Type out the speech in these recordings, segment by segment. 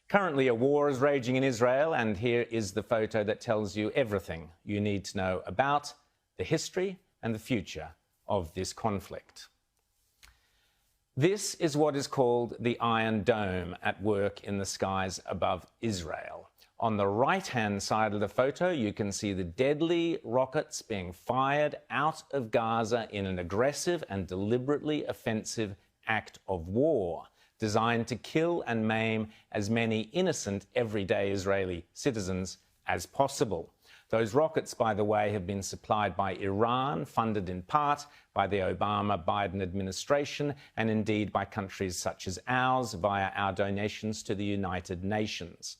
Currently, a war is raging in Israel, and here is the photo that tells you everything you need to know about the history and the future of this conflict. This is what is called the Iron Dome at work in the skies above Israel. On the right-hand side of the photo, you can see the deadly rockets being fired out of Gaza in an aggressive and deliberately offensive act of war, designed to kill and maim as many innocent, everyday Israeli citizens as possible. Those rockets, by the way, have been supplied by Iran, funded in part by the Obama-Biden administration, and indeed by countries such as ours via our donations to the United Nations.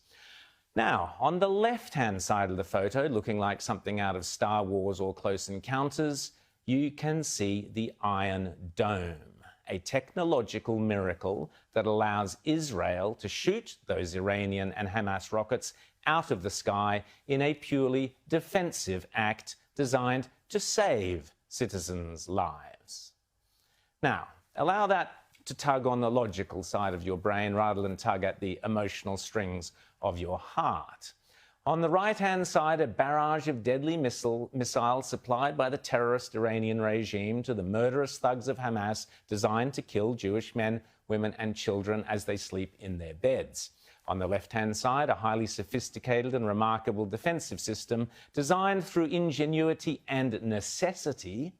Now, on the left-hand side of the photo, looking like something out of Star Wars or Close Encounters, you can see the Iron Dome, a technological miracle that allows Israel to shoot those Iranian and Hamas rockets out of the sky in a purely defensive act designed to save citizens' lives. Now, allow that to tug on the logical side of your brain rather than tug at the emotional strings of your heart. On the right-hand side, a barrage of deadly missiles supplied by the terrorist Iranian regime to the murderous thugs of Hamas, designed to kill Jewish men, women and children as they sleep in their beds. On the left-hand side, a highly sophisticated and remarkable defensive system designed through ingenuity and necessity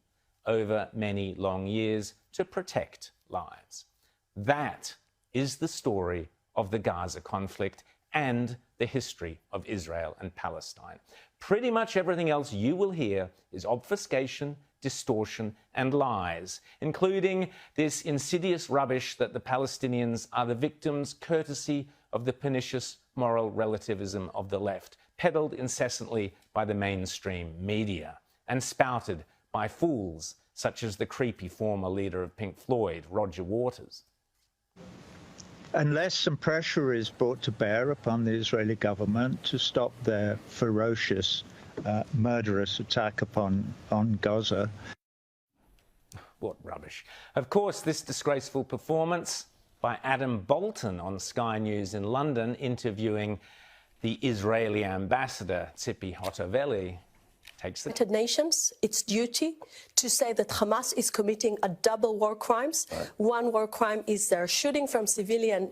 over many long years to protect lives. That is the story of the Gaza conflict and the history of Israel and Palestine. Pretty much everything else you will hear is obfuscation, distortion and lies, including this insidious rubbish that the Palestinians are the victims courtesy of the pernicious moral relativism of the left, peddled incessantly by the mainstream media and spouted by fools such as the creepy former leader of Pink Floyd, Roger Waters. Unless some pressure is brought to bear upon the Israeli government to stop their ferocious, murderous attack on Gaza. What rubbish. Of course, this disgraceful performance by Adam Bolton on Sky News in London, interviewing the Israeli ambassador, Tzipi Hotovely, takes the United Nations, its duty to say that Hamas is committing a double war crimes. Right. One war crime is they're shooting from civilian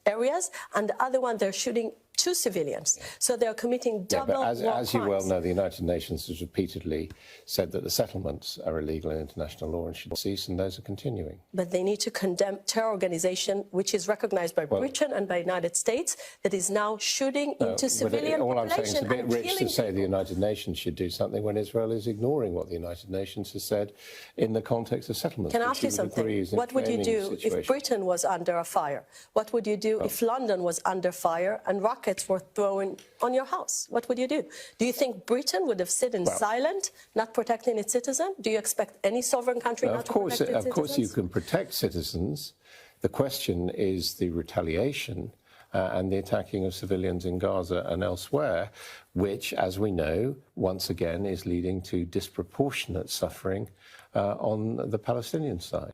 areas, and the other one they're shooting to civilians. So they're committing double war crimes. As you well know, the United Nations has repeatedly said that the settlements are illegal in international law and should cease, and those are continuing. But they need to condemn terror organization, which is recognized by Britain and by the United States, that is now shooting into civilian population. All I'm saying is it's a bit rich to say the United Nations should do something when Israel is ignoring what the United Nations has said in the context of settlements. Can I ask you something? What would you do if Britain was under a fire? What would you do if London was under fire and rockets were thrown on your house? What would you do? Do you think Britain would have sat silent, not protecting its citizens? Do you expect any sovereign country not to protect its citizens? Of course you can protect citizens. The question is the retaliation and the attacking of civilians in Gaza and elsewhere, which, as we know, once again is leading to disproportionate suffering on the Palestinian side.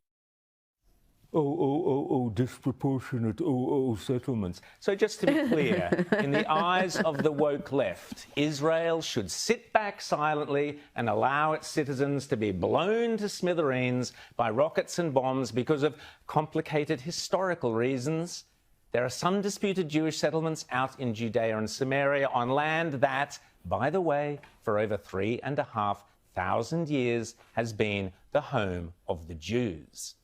Disproportionate, settlements. So just to be clear, in the eyes of the woke left, Israel should sit back silently and allow its citizens to be blown to smithereens by rockets and bombs because of complicated historical reasons. There are some disputed Jewish settlements out in Judea and Samaria on land that, by the way, for over 3,500 years has been the home of the Jews.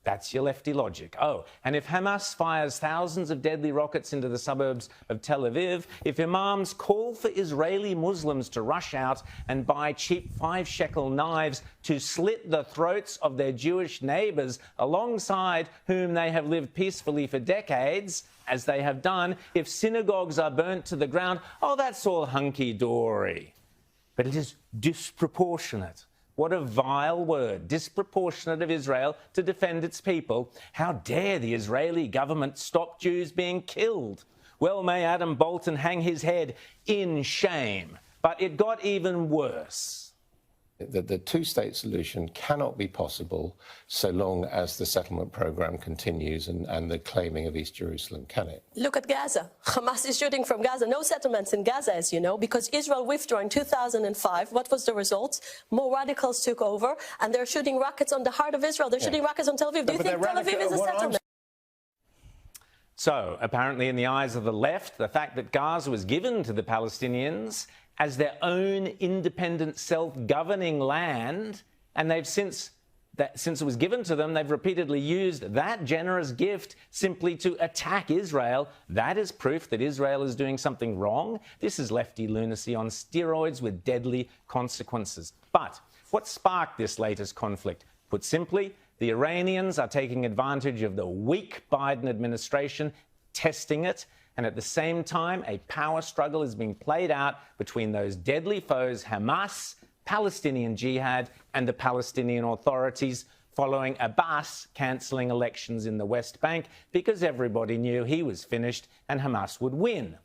That's your lefty logic. Oh, and if Hamas fires thousands of deadly rockets into the suburbs of Tel Aviv, if imams call for Israeli Muslims to rush out and buy cheap 5-shekel knives to slit the throats of their Jewish neighbours alongside whom they have lived peacefully for decades, as they have done, if synagogues are burnt to the ground, oh, that's all hunky-dory. But it is disproportionate. What a vile word, disproportionate of Israel to defend its people. How dare the Israeli government stop Jews being killed? Well, may Adam Bolton hang his head in shame. But it got even worse. The two-state solution cannot be possible so long as the settlement program continues and the claiming of East Jerusalem, can it? Look at Gaza. Hamas is shooting from Gaza. No settlements in Gaza, as you know, because Israel withdrew in 2005. What was the result? More radicals took over, and they're shooting rockets on the heart of Israel. They're shooting rockets on Tel Aviv. Do you think Tel Aviv is a settlement? So, apparently in the eyes of the left, the fact that Gaza was given to the Palestinians as their own independent, self-governing land, and they've since it was given to them, they've repeatedly used that generous gift simply to attack Israel. That is proof that Israel is doing something wrong. This is lefty lunacy on steroids with deadly consequences. But what sparked this latest conflict? Put simply, the Iranians are taking advantage of the weak Biden administration, testing it, and at the same time, a power struggle is being played out between those deadly foes, Hamas, Palestinian Jihad, and the Palestinian authorities, following Abbas cancelling elections in the West Bank because everybody knew he was finished and Hamas would win.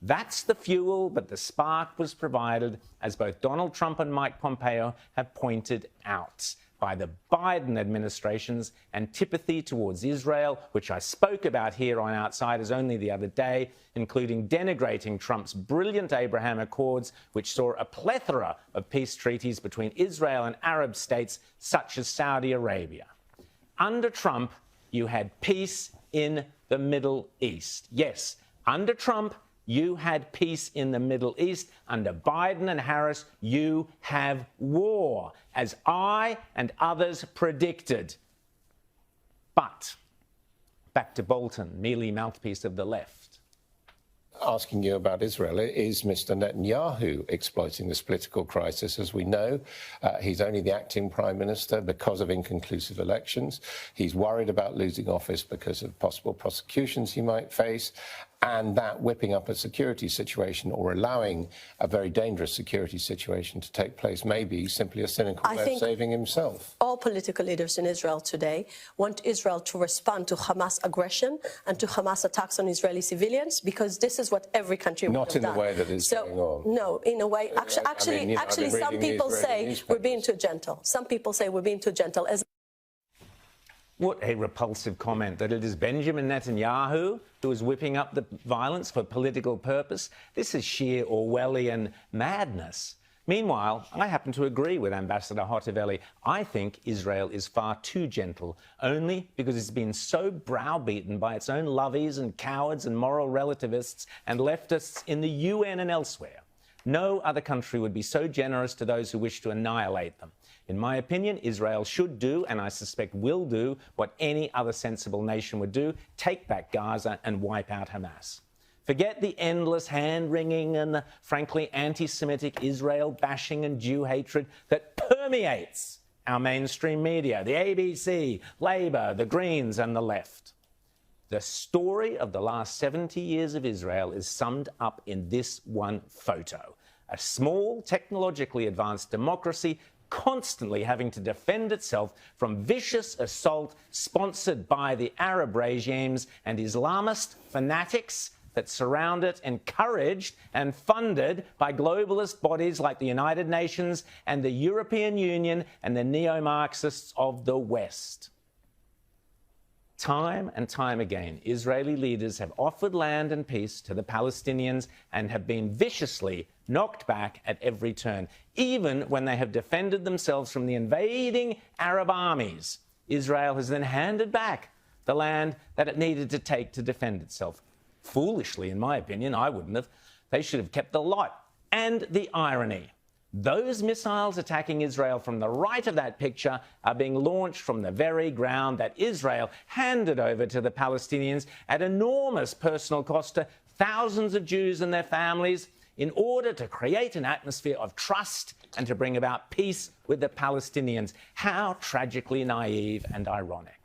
That's the fuel, but the spark was provided, as both Donald Trump and Mike Pompeo have pointed out, by the Biden administration's antipathy towards Israel, which I spoke about here on Outsiders only the other day, including denigrating Trump's brilliant Abraham Accords, which saw a plethora of peace treaties between Israel and Arab states such as Saudi Arabia. Under Trump, you had peace in the Middle East. Yes, under Trump, you had peace in the Middle East. Under Biden and Harris, you have war, as I and others predicted. But back to Bolton, merely mouthpiece of the left. Asking you about Israel, is Mr. Netanyahu exploiting this political crisis? As we know, he's only the acting prime minister because of inconclusive elections. He's worried about losing office because of possible prosecutions he might face, and that whipping up a security situation or allowing a very dangerous security situation to take place may be simply a cynical way of saving himself. All political leaders in Israel today want Israel to respond to Hamas aggression and to Hamas attacks on Israeli civilians, because this is what every country would have done. Not in the way that is going on. No, in a way. Actually, some people say we're being too gentle. Some people say we're being too gentle. What a repulsive comment, that it is Benjamin Netanyahu who is whipping up the violence for political purpose. This is sheer Orwellian madness. Meanwhile, I happen to agree with Ambassador Hotovelli. I think Israel is far too gentle, only because it's been so browbeaten by its own lovies and cowards and moral relativists and leftists in the UN and elsewhere. No other country would be so generous to those who wish to annihilate them. In my opinion, Israel should do, and I suspect will do, what any other sensible nation would do: take back Gaza and wipe out Hamas. Forget the endless hand-wringing and the frankly anti-Semitic Israel bashing and Jew hatred that permeates our mainstream media, the ABC, Labour, the Greens and the left. The story of the last 70 years of Israel is summed up in this one photo: a small, technologically advanced democracy constantly having to defend itself from vicious assault sponsored by the Arab regimes and Islamist fanatics that surround it, encouraged and funded by globalist bodies like the United Nations and the European Union and the neo-Marxists of the West. Time and time again, Israeli leaders have offered land and peace to the Palestinians and have been viciously knocked back at every turn. Even when they have defended themselves from the invading Arab armies, Israel has then handed back the land that it needed to take to defend itself. Foolishly, in my opinion. I wouldn't have. They should have kept the lot. And the irony: those missiles attacking Israel from the right of that picture are being launched from the very ground that Israel handed over to the Palestinians at enormous personal cost to thousands of Jews and their families, in order to create an atmosphere of trust and to bring about peace with the Palestinians. How tragically naive and ironic.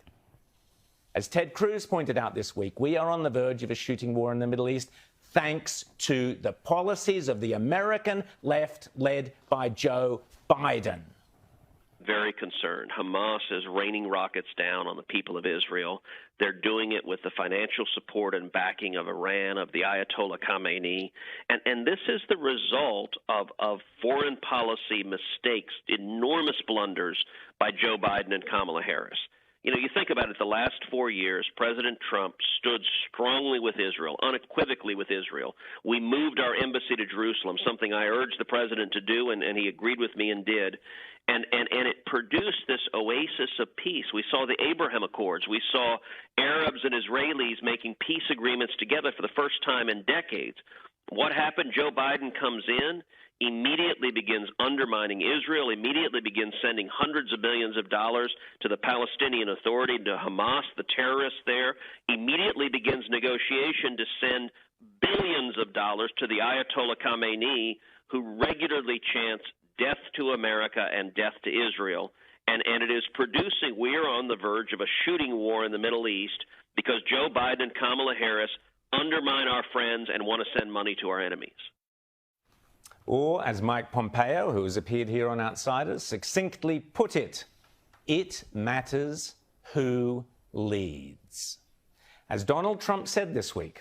As Ted Cruz pointed out this week, we are on the verge of a shooting war in the Middle East, thanks to the policies of the American left led by Joe Biden. very concerned. Hamas is raining rockets down on the people of Israel. They're doing it with the financial support and backing of Iran, of the Ayatollah Khamenei. And this is the result of foreign policy mistakes, enormous blunders by Joe Biden and Kamala Harris. You know, you think about it, the last 4 years, President Trump stood strongly with Israel, unequivocally with Israel. We moved our embassy to Jerusalem, something I urged the president to do, and he agreed with me and did. And it produced this oasis of peace. We saw the Abraham Accords. We saw Arabs and Israelis making peace agreements together for the first time in decades. What happened? Joe Biden comes in, immediately begins undermining Israel, immediately begins sending hundreds of millions of dollars to the Palestinian Authority, to Hamas, the terrorists there, immediately begins negotiation to send billions of dollars to the Ayatollah Khamenei, who regularly chants death to America and death to Israel. And it is producing, we are on the verge of a shooting war in the Middle East because Joe Biden and Kamala Harris undermine our friends and want to send money to our enemies. Or, as Mike Pompeo, who has appeared here on Outsiders, succinctly put it, it matters who leads. As Donald Trump said this week,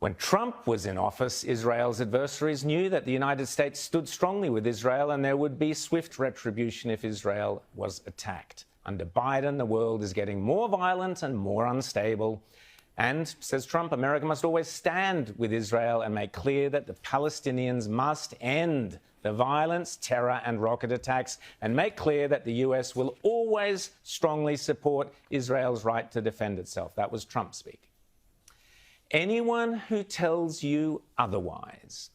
when Trump was in office, Israel's adversaries knew that the United States stood strongly with Israel and there would be swift retribution if Israel was attacked. Under Biden, the world is getting more violent and more unstable. And, says Trump, America must always stand with Israel and make clear that the Palestinians must end the violence, terror and rocket attacks and make clear that the US will always strongly support Israel's right to defend itself. That was Trump speaking. Anyone who tells you otherwise,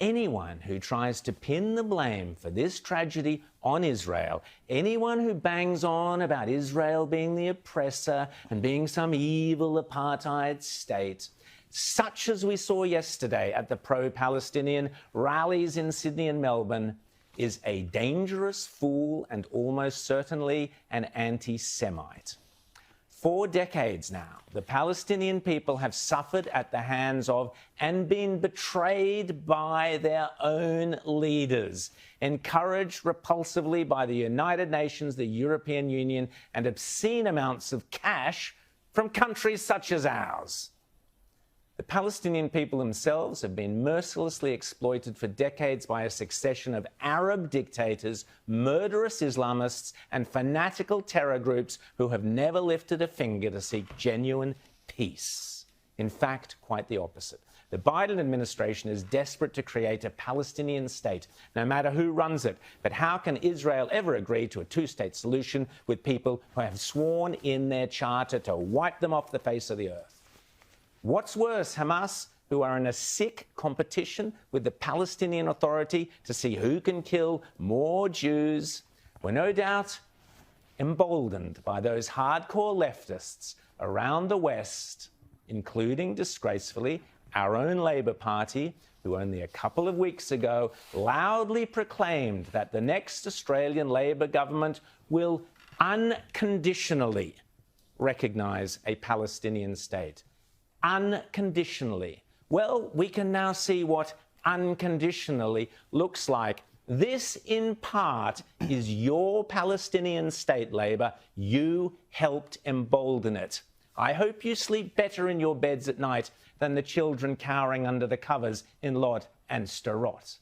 anyone who tries to pin the blame for this tragedy on Israel, anyone who bangs on about Israel being the oppressor and being some evil apartheid state, such as we saw yesterday at the pro-Palestinian rallies in Sydney and Melbourne, is a dangerous fool and almost certainly an anti-Semite. For decades now, the Palestinian people have suffered at the hands of and been betrayed by their own leaders, encouraged repulsively by the United Nations, the European Union, and obscene amounts of cash from countries such as ours. The Palestinian people themselves have been mercilessly exploited for decades by a succession of Arab dictators, murderous Islamists, and fanatical terror groups who have never lifted a finger to seek genuine peace. In fact, quite the opposite. The Biden administration is desperate to create a Palestinian state, no matter who runs it. But how can Israel ever agree to a two-state solution with people who have sworn in their charter to wipe them off the face of the earth? What's worse, Hamas, who are in a sick competition with the Palestinian Authority to see who can kill more Jews, were no doubt emboldened by those hardcore leftists around the West, including, disgracefully, our own Labour Party, who only a couple of weeks ago loudly proclaimed that the next Australian Labour government will unconditionally recognise a Palestinian state. Unconditionally. Well, we can now see what unconditionally looks like. This, in part, is your Palestinian state, Labour. You helped embolden it. I hope you sleep better in your beds at night than the children cowering under the covers in Lod and Sderot.